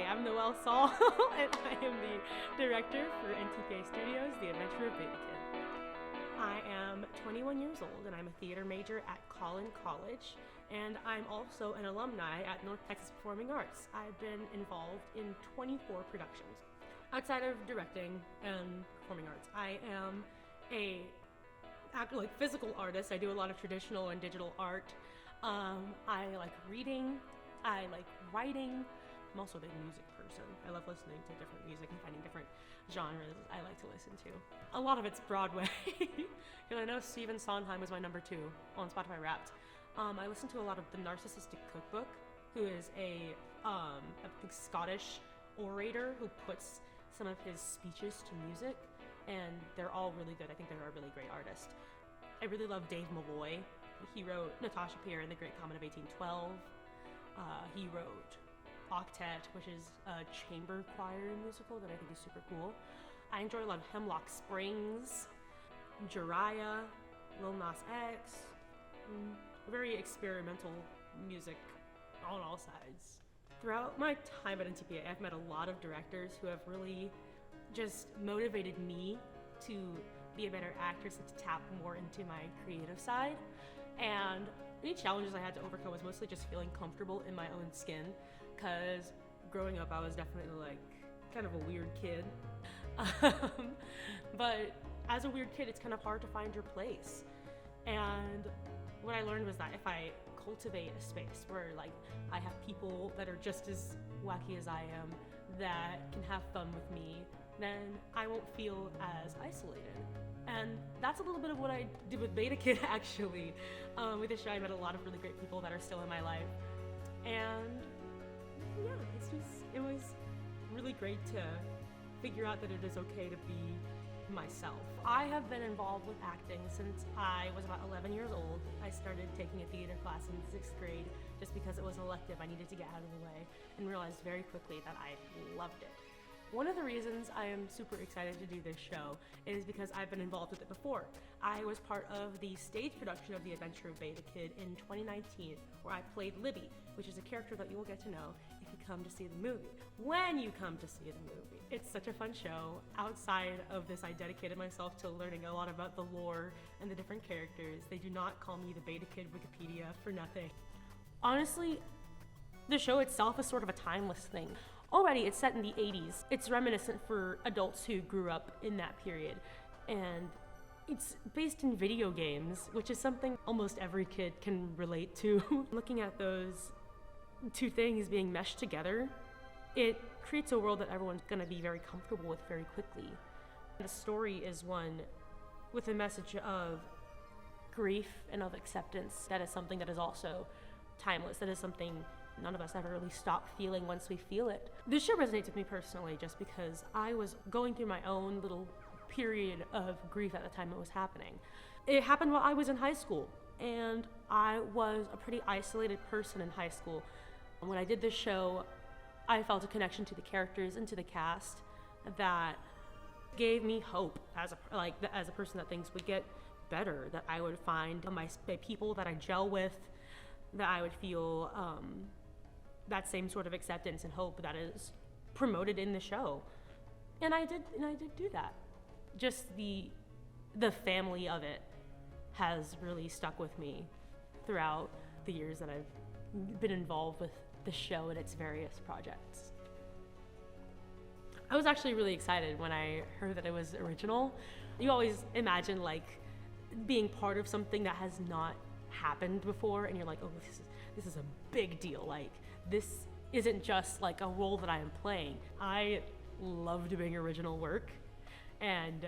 Hi, I'm Noelle Saul, and I am the director for NTPA Studios, The Adventure of Beta Kid. I am 21 years old, and I'm a theater major at Collin College, and I'm also an alumni at North Texas Performing Arts. I've been involved in 24 productions. Outside of directing and performing arts, I am a physical artist. I do a lot of traditional and digital art. I like reading. I like writing. I'm also a big music person. I love listening to different music and finding different genres I like to listen to. A lot of it's Broadway, because I know Stephen Sondheim was my number 2 on Spotify Wrapped. I listen to a lot of The Narcissistic Cookbook, who is a Scottish orator who puts some of his speeches to music, and they're all really good. I think they're a really great artist. I really love Dave Malloy. He wrote Natasha Pierre and the Great Comet of 1812. He wrote Octet, which is a chamber choir musical that I think is super cool. I enjoy a lot of Hemlock Springs, Jiraiya, Lil Nas X, very experimental music on all sides. Throughout my time at NTPA, I've met a lot of directors who have really just motivated me to be a better actress and to tap more into my creative side. And any challenges I had to overcome was mostly just feeling comfortable in my own skin, because growing up I was definitely like kind of a weird kid. But as a weird kid, it's kind of hard to find your place. And what I learned was that if I cultivate a space where like I have people that are just as wacky as I am that can have fun with me, then I won't feel as isolated. And that's a little bit of what I did with Beta Kid, actually. With this show, I met a lot of really great people that are still in my life. And yeah, it was really great to figure out that it is okay to be myself. I have been involved with acting since I was about 11 years old. I started taking a theater class in 6th grade just because it was an elective I needed to get out of the way, and realized very quickly that I loved it. One of the reasons I am super excited to do this show is because I've been involved with it before. I was part of the stage production of The Adventure of Beta Kid in 2019, where I played Libby, which is a character that you will get to know if you come to see the movie. When you come to see the movie. It's such a fun show. Outside of this, I dedicated myself to learning a lot about the lore and the different characters. They do not call me the Beta Kid Wikipedia for nothing. Honestly, the show itself is sort of a timeless thing. Already, it's set in the 80s. It's reminiscent for adults who grew up in that period. And it's based in video games, which is something almost every kid can relate to. Looking at those two things being meshed together, it creates a world that everyone's gonna be very comfortable with very quickly. The story is one with a message of grief and of acceptance. That is something that is also timeless. That is something none of us ever really stop feeling once we feel it. This show resonates with me personally just because I was going through my own little period of grief at the time it was happening. It happened while I was in high school, and I was a pretty isolated person in high school. When I did this show, I felt a connection to the characters and to the cast that gave me hope as a person that things would get better, that I would find my people that I gel with, that I would feel that same sort of acceptance and hope that is promoted in the show. And I did do that. Just the family of it has really stuck with me throughout the years that I've been involved with the show and its various projects. I was actually really excited when I heard that it was original. You always imagine like being part of something that has not happened before, and you're like, oh, this is a big deal. Like, this isn't just like a role that I am playing. I love doing original work, and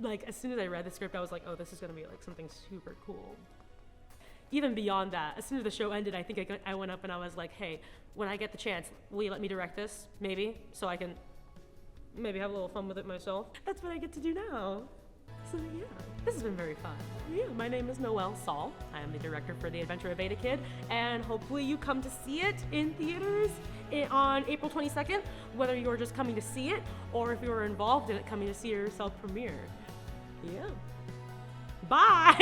like as soon as I read the script, I was like, oh, this is gonna be like something super cool. Even beyond that, as soon as the show ended, I think I went up and I was like, hey, when I get the chance, will you let me direct this? Maybe, so I can maybe have a little fun with it myself. That's what I get to do now. So yeah, this has been very fun. Yeah, my name is Noelle Saul. I am the director for The Adventure of Beta Kid, and hopefully you come to see it in theaters on April 22nd, whether you're just coming to see it or if you're involved in it, coming to see your self-premiere. Yeah. Bye!